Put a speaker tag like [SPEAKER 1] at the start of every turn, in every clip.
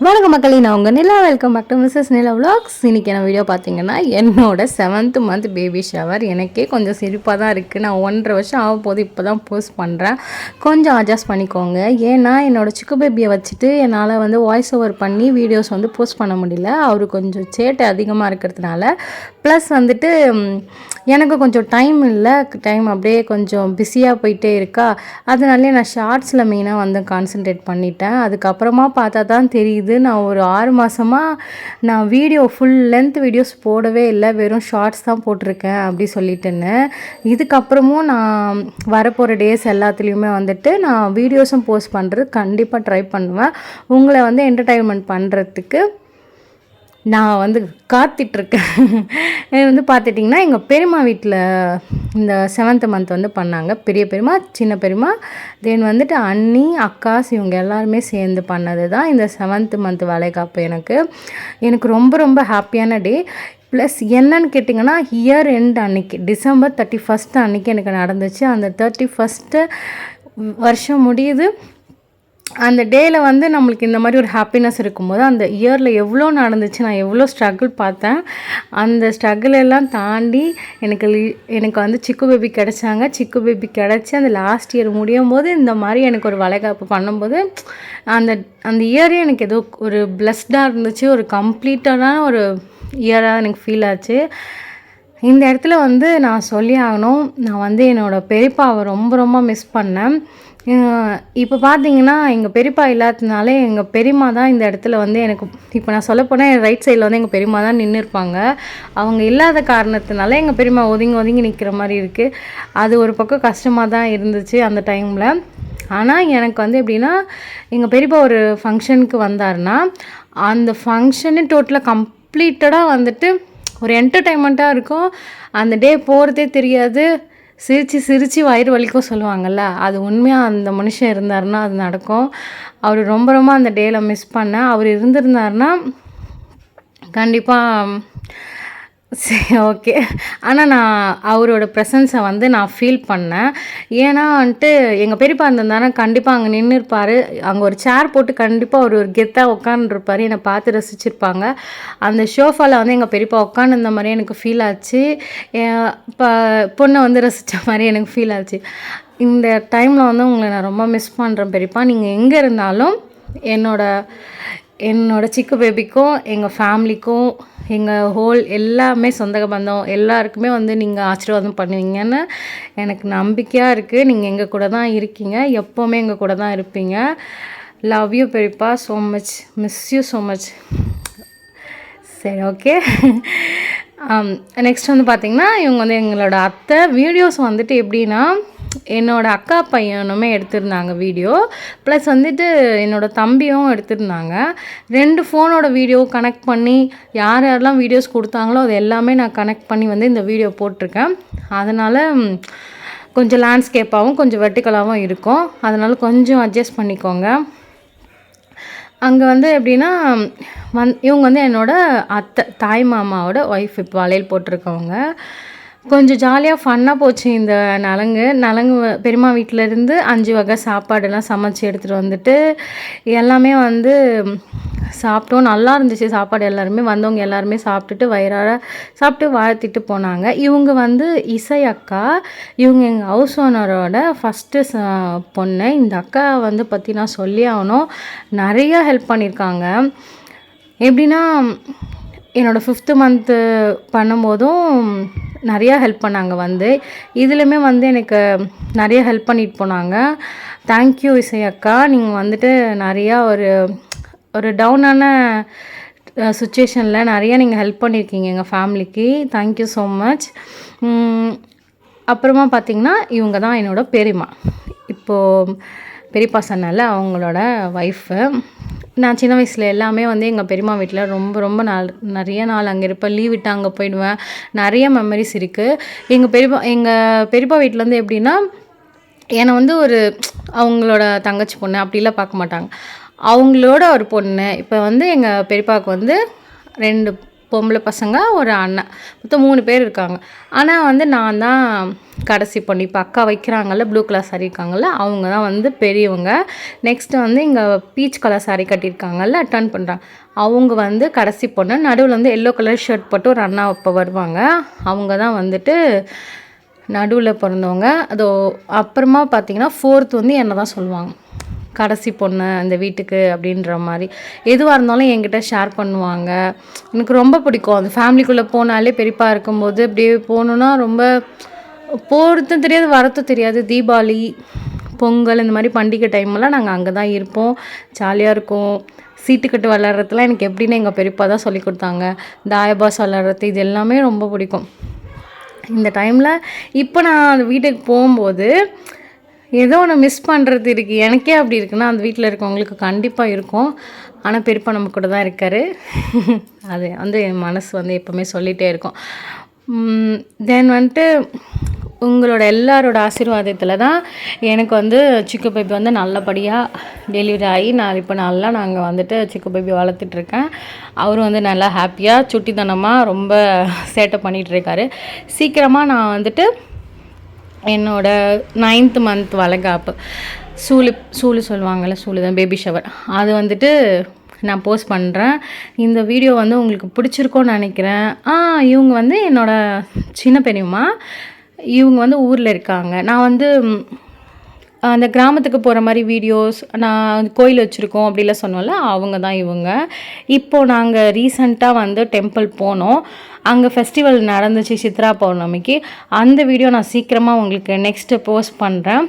[SPEAKER 1] வணக்கம் மக்களே, நான் உங்கள் Nila. Welcome back to Mrs Nila vlogs. இன்றைக்கி என்ன வீடியோ பார்த்தீங்கன்னா, என்னோட 7th மந்த் பேபி ஷவர். எனக்கே கொஞ்சம் சிரிப்பாக தான் இருக்குது. நான் 1.5 வருஷம் ஆக போது இப்போ தான் போஸ்ட் பண்ணுறேன். கொஞ்சம் அட்ஜஸ்ட் பண்ணிக்கோங்க. ஏன்னா என்னோடய சிக்கு பேபியை வச்சுட்டு என்னால் வாய்ஸ் ஓவர் பண்ணி வீடியோஸ் போஸ்ட் பண்ண முடியல. அவர் கொஞ்சம் சேட்டை அதிகமாக இருக்கிறதுனால, ப்ளஸ் எனக்கு கொஞ்சம் டைம் இல்லை. டைம் அப்படியே கொஞ்சம் பிஸியாக போயிட்டே இருக்கா. அதனாலே நான் ஷார்ட்ஸில் மெயினாக கான்சன்ட்ரேட் பண்ணிட்டேன். அதுக்கப்புறமா பார்த்தா தான் தெரியுது, நான் ஒரு 6 மாதமாக நான் வீடியோ ஃபுல் லென்த் வீடியோஸ் போடவே இல்லை, வெறும் ஷார்ட்ஸ் தான் போட்டிருக்கேன் அப்படி சொல்லிட்டுன்னு. இதுக்கப்புறமும் நான் வரப்போகிற டேஸ் எல்லாத்துலேயுமே நான் வீடியோஸும் போஸ்ட் பண்ணுறது கண்டிப்பாக ட்ரை பண்ணுவேன். உங்களை என்டர்டைன்மெண்ட் பண்ணுறதுக்கு நான் காத்துட்ருக்கேன். பார்த்துட்டிங்கன்னா எங்கள் பெரியம்மா வீட்டில் இந்த 7th மந்த் பண்ணாங்க. பெரிய பெரியம்மா, சின்ன பெரியம்மா, தென் அண்ணி, அக்காஸ் இவங்க எல்லாருமே சேர்ந்து பண்ணது தான் இந்த 7th மந்த் வளைகாப்பு. எனக்கு ரொம்ப ரொம்ப ஹாப்பியான டே. ப்ளஸ் என்னன்னு கேட்டிங்கன்னா, இயர் எண்ட் அன்றைக்கி டிசம்பர் 31 அன்றைக்கி எனக்கு நடந்துச்சு. அந்த 31 வருஷம் முடியுது. அந்த டேயில் நம்மளுக்கு இந்த மாதிரி ஒரு ஹாப்பினஸ் இருக்கும்போது, அந்த இயரில் எவ்வளோ நடந்துச்சு, நான் எவ்வளோ ஸ்ட்ரகிள் பார்த்தேன். அந்த ஸ்ட்ரகிள் எல்லாம் தாண்டி எனக்கு சிக்கு பேபி கிடச்சாங்க. சிக்கு பேபி கிடச்சி அந்த லாஸ்ட் இயர் முடியும் போது இந்த மாதிரி எனக்கு ஒரு வளைகாப்பு பண்ணும்போது அந்த அந்த இயரே எனக்கு ஏதோ ஒரு பிளஸ்டாக இருந்துச்சு. ஒரு கம்ப்ளீட்டான ஒரு இயராக எனக்கு ஃபீல் ஆச்சு. இந்த இடத்துல நான் சொல்லி ஆகணும், நான் என்னோடய பெரியப்பாவை ரொம்ப ரொம்ப மிஸ் பண்ணேன். இப்போ பார்த்தீங்கன்னா, எங்கள் பெரியப்பா இல்லாததுனால எங்கள் பெரியம்மா தான் இந்த இடத்துல எனக்கு இப்போ நான் சொல்லப்போனால் என் ரைட் சைடில் எங்கள் பெரியம்மா தான் நின்றுருப்பாங்க. அவங்க இல்லாத காரணத்தினால எங்கள் பெரியம்மா ஒதுங்கி ஒதுங்கி நிற்கிற மாதிரி இருக்குது. அது ஒரு பக்கம் கஷ்டமாக தான் இருந்துச்சு அந்த டைமில். ஆனால் எனக்கு எப்படின்னா, எங்கள் பெரியப்பா ஒரு ஃபங்க்ஷனுக்கு வந்தாருன்னா அந்த ஃபங்க்ஷனு டோட்டலாக கம்ப்ளீட்டடாக ஒரு என்டர்டெயின்மெண்ட்டாக இருக்கும். அந்த டே போகிறதே தெரியாது. சிரித்து சிரித்து வயிறு வலிக்கும் சொல்லுவாங்கள்ல, அது உண்மையாக அந்த மனுஷன் இருந்தாருன்னா அது நடக்கும். அவர் ரொம்ப ரொம்ப அந்த டேயில் மிஸ் பண்ணேன். அவர் இருந்திருந்தாருன்னா கண்டிப்பாக சரி, ஓகே. ஆனால் நான் அவரோட ப்ரெசன்ஸை நான் ஃபீல் பண்ணேன். ஏன்னா எங்கள் பெரியப்பா இருந்திருந்தாருன்னா கண்டிப்பாக அங்கே நின்று இருப்பார். அங்கே ஒரு சேர் போட்டு கண்டிப்பாக ஒரு கெத்தாக உட்காந்துருப்பார். என்னை பார்த்து ரசிச்சிருப்பாங்க. அந்த ஷோஃபாவில் எங்கள் பெரியப்பா உட்காந்துருந்த மாதிரி எனக்கு ஃபீல் ஆச்சு. இப்போ பொண்ணை ரசித்த மாதிரி எனக்கு ஃபீல் ஆச்சு. இந்த டைமில் உங்களை நான் ரொம்ப மிஸ் பண்ணுறேன் பெரியப்பா. நீங்கள் எங்கே இருந்தாலும் என்னோட சிக்கு பேபிக்கும் எங்கள் ஃபேமிலிக்கும் எங்கள் ஹோல் எல்லாமே சொந்த பந்தம் எல்லாருக்குமே நீங்கள் ஆசீர்வாதம் பண்ணுவீங்கன்னு எனக்கு நம்பிக்கையாக இருக்குது. நீங்கள் எங்கள் கூட தான் இருக்கீங்க, எப்போவுமே எங்கள் கூட தான் இருப்பீங்க. லவ் யூ பெரியப்பா, so much, miss you so much. சரி, ஓகே. நெக்ஸ்ட் பார்த்திங்கன்னா, இவங்க எங்களோட அத்தை. வீடியோஸ் எப்படின்னா, என்னோடய அக்கா பையனுமே எடுத்திருந்தாங்க வீடியோ, ப்ளஸ் என்னோடய தம்பியும் எடுத்திருந்தாங்க. 2 ஃபோனோட வீடியோ கனெக்ட் பண்ணி யார் யாரெல்லாம் வீடியோஸ் கொடுத்தாங்களோ அது எல்லாமே நான் கனெக்ட் பண்ணி இந்த வீடியோ போட்டிருக்கேன். அதனால் கொஞ்சம் லேண்ட்ஸ்கேப்பாகவும் கொஞ்சம் வெர்டிக்கலாகவும் இருக்கும். அதனால் கொஞ்சம் அட்ஜஸ்ட் பண்ணிக்கோங்க. அங்கே எப்படின்னா இவங்க என்னோடய அத்தை, தாய் மாமாவோட ஒய்ஃப். இப்போ வளையல் போட்டிருக்கவங்க. கொஞ்சம் ஜாலியாக ஃபன்னாக போச்சு இந்த நலங்கு. பெரியம்மா வீட்டிலேருந்து 5 வகை சாப்பாடெல்லாம் சமைச்சி எடுத்துகிட்டு எல்லாமே சாப்பிட்டோம். நல்லா இருந்துச்சு சாப்பாடு. எல்லாருமே வந்தவங்க எல்லாருமே சாப்பிட்டுட்டு வயிறார சாப்பிட்டு வாழ்த்திட்டு போனாங்க. இவங்க இசை அக்கா. இவங்க எங்கள் ஹவுஸ் ஓனரோட ஃபஸ்ட்டு பொண்ணு. இந்த அக்கா பற்றி நான் சொல்லி ஆகணும், நிறையா ஹெல்ப் பண்ணியிருக்காங்க. எப்படின்னா, என்னோடய 5th மந்த்து பண்ணும்போதும் நிறையா ஹெல்ப் பண்ணாங்க. இதுலையுமே எனக்கு நிறைய ஹெல்ப் பண்ணிட்டு போனாங்க. தேங்க்யூ இசை அக்கா. நீங்கள் நிறையா ஒரு டவுனான சுச்சுவேஷனில் நிறையா நீங்கள் ஹெல்ப் பண்ணியிருக்கீங்க எங்கள் ஃபேமிலிக்கு. Thank you so much. அப்புறமா பார்த்திங்கன்னா, இவங்க தான் என்னோடய பெரியம்மா. இப்போது பெரியப்பா சொன்னால அவங்களோட ஒய்ஃபு. நான் சின்ன வயசில் எல்லாமே எங்கள் பெரியம்மா வீட்டில் ரொம்ப ரொம்ப நிறைய நாள் அங்கே இருப்பேன். லீவ் விட்டு அங்கே போயிடுவேன். நிறைய மெமரிஸ் இருக்குது. எங்கள் பெரியப்பா வீட்டிலேருந்து எப்படின்னா, என்னை ஒரு அவங்களோட தங்கச்சி பொண்ணு அப்படிலாம் பார்க்க மாட்டாங்க. அவங்களோட ஒரு பொண்ணு. இப்போ எங்கள் பெரியப்பாவுக்கு 2 பொம்பளை பசங்க, ஒரு அண்ணன், மொத்தம் 3 பேர் இருக்காங்க. ஆனால் வந்து நான் தான் கடைசி பொண்ணு. இப்போ அக்கா வைக்கிறாங்கல்ல, ப்ளூ கலர் சாரீ இருக்காங்கல்ல, அவங்க தான் வந்து பெரியவங்க. நெக்ஸ்ட்டு வந்து இங்கே பீச் கலர் சாரீ கட்டியிருக்காங்கல்ல, டர்ன் பண்ணுறாங்க, அவங்க வந்து கடைசி பொண்ணு. நடுவில் வந்து எல்லோ கலர் ஷர்ட் போட்டு ஒரு அண்ணா இப்போ வருவாங்க, அவங்க தான் வந்துட்டு நடுவில் பிறந்தவங்க. அதோ அப்புறமா பார்த்தீங்கன்னா 4th வந்து என்ன தான் சொல்லுவாங்க, கடைசி பொண்ணு அந்த வீட்டுக்கு அப்படின்ற மாதிரி. எதுவாக இருந்தாலும் என்கிட்ட ஷேர் பண்ணுவாங்க. எனக்கு ரொம்ப பிடிக்கும். அந்த ஃபேமிலிக்குள்ளே போனாலே பெரியப்பா இருக்கும்போது அப்படியே போகணுன்னா ரொம்ப போகிறதும் தெரியாது, வரத்தும் தெரியாது. தீபாவளி, பொங்கல் இந்த மாதிரி பண்டிகை டைம்லாம் நாங்கள் அங்கே தான் இருப்போம். ஜாலியாக இருக்கும். சீட்டுக்கட்டு விளாட்றதுலாம் எனக்கு எப்படின்னு எங்கள் பெரியப்பா தான் சொல்லி கொடுத்தாங்க. தாயபாஸ் விளாட்றது இது எல்லாமே ரொம்ப பிடிக்கும். இந்த டைமில் இப்போ நான் அந்த வீட்டுக்கு போகும்போது ஏதோ ஒன்று மிஸ் பண்ணுறது இருக்குது. எனக்கே அப்படி இருக்குன்னா அந்த வீட்டில் இருக்கவங்களுக்கு கண்டிப்பாக இருக்கும். ஆனால் பெரியப்பா நம்ம கூட தான் இருக்கார். அது வந்து என் மனசு வந்து எப்போவுமே சொல்லிகிட்டே இருக்கும். தென் வந்துட்டு உங்களோட எல்லாரோட ஆசீர்வாதத்தில் தான் எனக்கு வந்து சிக்கு பேபி வந்து நல்லபடியாக டெலிவரி ஆகி இப்போ நாங்கள் வந்துட்டு சிக்கு பேபி வளர்த்துட்ருக்கேன். அவரும் வந்து நல்லா ஹாப்பியாக சுட்டித்தனமாக ரொம்ப சேட்டை பண்ணிகிட்ருக்காரு. சீக்கிரமாக நான் வந்துட்டு என்னோடய 9th மந்த் வளைகாப்பு சூழு சொல்லுவாங்கள்ல, சூழு தான் பேபி ஷவர், அது வந்துட்டு நான் போஸ்ட் பண்ணுறேன். இந்த வீடியோ வந்து உங்களுக்கு பிடிச்சிருக்கோன்னு நினைக்கிறேன். இவங்க வந்து என்னோடய சின்ன பெரியம்மா. இவங்க வந்து ஊரில் இருக்காங்க. நான் வந்து அந்த கிராமத்துக்கு போகிற மாதிரி வீடியோஸ், நான் கோயில் வச்சுருக்கோம் அப்படிலாம் சொன்னோம்ல, அவங்க தான் இவங்க. இப்போது நாங்கள் ரீசெண்டாக வந்து டெம்பிள் போனோம். அங்கே ஃபெஸ்டிவல் நடந்துச்சு சித்ரா பௌர்ணமிக்கு. அந்த வீடியோ நான் சீக்கிரமாக உங்களுக்கு நெக்ஸ்ட்டு போஸ்ட் பண்ணுறேன்.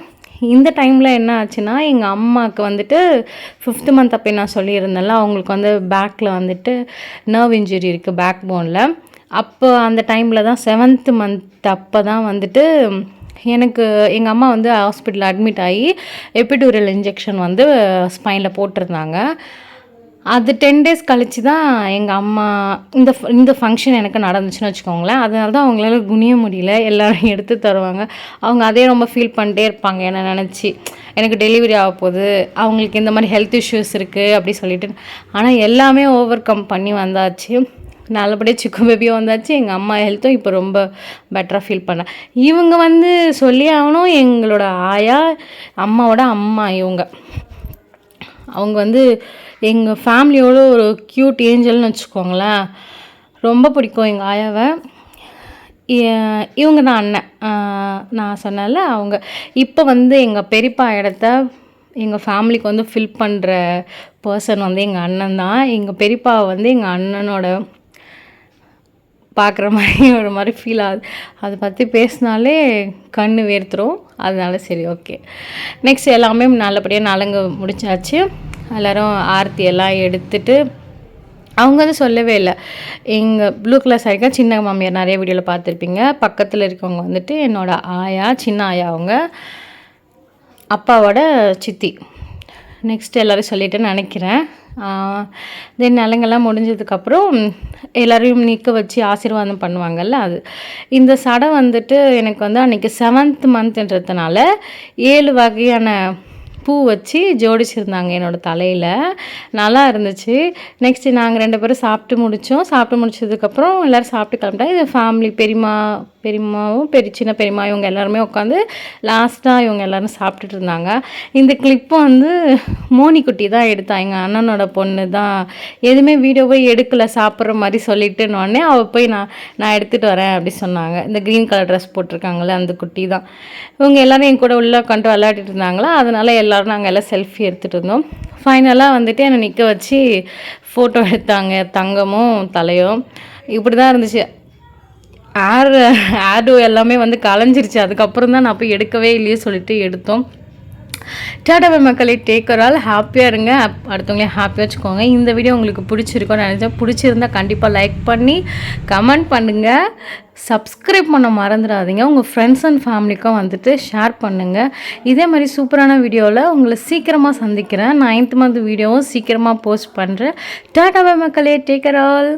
[SPEAKER 1] இந்த டைமில் என்ன ஆச்சுன்னா, எங்கள் அம்மாவுக்கு வந்துட்டு 5th மந்த் அப்போ நான் சொல்லியிருந்தேன்ல, அவங்களுக்கு வந்து பேக்கில் வந்துட்டு நர்வ் இன்ஜுரி இருக்குது, பேக் போனில். அப்போ அந்த டைமில் தான் 7th மந்த் அப்போ தான் வந்துட்டு எனக்கு எங்கள் அம்மா வந்து ஹாஸ்பிட்டலில் அட்மிட் ஆகி எபிடூரல் இன்ஜெக்ஷன் வந்து ஸ்பைனில் போட்டிருந்தாங்க. அது 10 days கழித்து தான் எங்கள் அம்மா இந்த ஃபங்க்ஷன் எனக்கு நடந்துச்சுன்னு வச்சுக்கோங்களேன். அதனால தான் அவங்களால குனிய முடியல. எல்லோரும் எடுத்து தருவாங்க. அவங்க அதே ரொம்ப ஃபீல் பண்ணிட்டே இருப்பாங்க என்னை நினச்சி. எனக்கு டெலிவரி ஆக போகுது, அவங்களுக்கு இந்த மாதிரி ஹெல்த் இஷ்யூஸ் இருக்குது அப்படி சொல்லிட்டு. ஆனால் எல்லாமே ஓவர் கம் பண்ணி வந்தாச்சு. நல்லபடியாக சிக்கு பேபியும் வந்தாச்சு. எங்கள் அம்மா ஹெல்த்தும் இப்போ ரொம்ப பெட்டராக ஃபீல் பண்ணேன். இவங்க வந்து சொல்லி ஆகணும், எங்களோட ஆயா, அம்மாவோட அம்மா இவங்க. அவங்க வந்து எங்கள் ஃபேமிலியோட ஒரு க்யூட் ஏஞ்சல்னு வச்சுக்கோங்களேன். ரொம்ப பிடிக்கும் எங்கள் ஆயாவை. இவங்க தான் அண்ணன், நான் சொன்னேன்ல அவங்க. இப்போ வந்து எங்கள் பெரியப்பா இடத்த எங்கள் ஃபேமிலிக்கு வந்து ஃபில் பண்ணுற பர்சன் வந்து எங்கள் அண்ணன் தான். எங்கள் பெரியப்பா வந்து எங்கள் அண்ணனோட பார்க்குற மாதிரி ஒரு மாதிரி ஃபீல் ஆகுது. அதை பற்றி பேசினாலே கண் வேர்த்துரும். அதனால சரி, ஓகே. நெக்ஸ்ட் எல்லாமே நல்லபடியாக நலங்கு முடிச்சாச்சு. எல்லோரும் ஆரத்தி எல்லாம் எடுத்துட்டு அவங்க வந்து சொல்லவே இல்லை. எங்கள் ப்ளூ கலர் சாரிக்கா சின்ன மாமியார் நிறைய வீடியோவில் பார்த்துருப்பீங்க. பக்கத்தில் இருக்கவங்க வந்துட்டு என்னோடய ஆயா, சின்ன ஆயா, அவங்க அப்பாவோட சித்தி. நெக்ஸ்ட் எல்லோரும் சொல்லிவிட்டு நினைக்கிறேன். தென் நலங்கெல்லாம் முடிஞ்சதுக்கப்புறம் எல்லோரையும் நிற்க வச்சு ஆசீர்வாதம் பண்ணுவாங்கள்ல, அது. இந்த சடை வந்துட்டு எனக்கு வந்து அன்றைக்கி 7th மந்த்ன்றதுனால 7 வகையான பூ வச்சு ஜோடிச்சிருந்தாங்க என்னோடய தலையில். நல்லா இருந்துச்சு. நெக்ஸ்ட்டு நாங்கள் 2 பேரும் சாப்பிட்டு முடித்தோம். சாப்பிட்டு முடிச்சதுக்கப்புறம் எல்லோரும் சாப்பிட்டு கிளம்பிட்டா. இது ஃபேமிலி பெரியம்மாவும் சின்ன பெரியம்மா இவங்க எல்லாருமே உட்காந்து லாஸ்ட்டாக இவங்க எல்லோரும் சாப்பிட்டுட்டு இருந்தாங்க. இந்த கிளிப்பு வந்து மோனிக்குட்டி தான் எடுத்தா, எங்கள் அண்ணனோட பொண்ணு தான். எதுவுமே வீடியோவே எடுக்கலை சாப்பிட்ற மாதிரி சொல்லிட்டுன்னொடனே அவள் போய் நான் எடுத்துகிட்டு வரேன் அப்படி சொன்னாங்க. இந்த க்ரீன் கலர் ட்ரெஸ் போட்டிருக்காங்களே அந்த குட்டி தான். இவங்க எல்லோரும் என் கூட உள்ளே உட்காந்து விளையாடிட்டு இருந்தாங்களா, அதனால் எல்லோரும் நாங்கள் எல்லாம் செல்ஃபி எடுத்துகிட்டு இருந்தோம். ஃபைனலாக வந்துட்டு என்னை நிற்க வச்சு ஃபோட்டோ எடுத்தாங்க, தங்கமும் தலையும். இப்படி தான் இருந்துச்சு. ஆடு எல்லாமே வந்து கலைஞ்சிருச்சு. அதுக்கப்புறம் தான் நான் போய் எடுக்கவே இல்லையே சொல்லிட்டு எடுத்தோம். டாடா மக்களை, டேக் கேர் ஆல். ஹாப்பியாக இருங்க, அடுத்தவங்களே ஹாப்பியாக வச்சுக்கோங்க. இந்த வீடியோ உங்களுக்கு பிடிச்சிருக்கோன்னு நினச்சேன். பிடிச்சிருந்தா கண்டிப்பாக லைக் பண்ணி கமெண்ட் பண்ணுங்கள். சப்ஸ்கிரைப் பண்ண மறந்துடாதீங்க. உங்கள் ஃப்ரெண்ட்ஸ் அண்ட் ஃபேமிலிக்கும் வந்துட்டு ஷேர் பண்ணுங்கள். இதே மாதிரி சூப்பரான வீடியோவில் உங்களை சீக்கிரமாக சந்திக்கிறேன். 9th மந்த் வீடியோவும் சீக்கிரமாக போஸ்ட் பண்ணுறேன். டாடா மக்களே, டேக் கேர் ஆல்.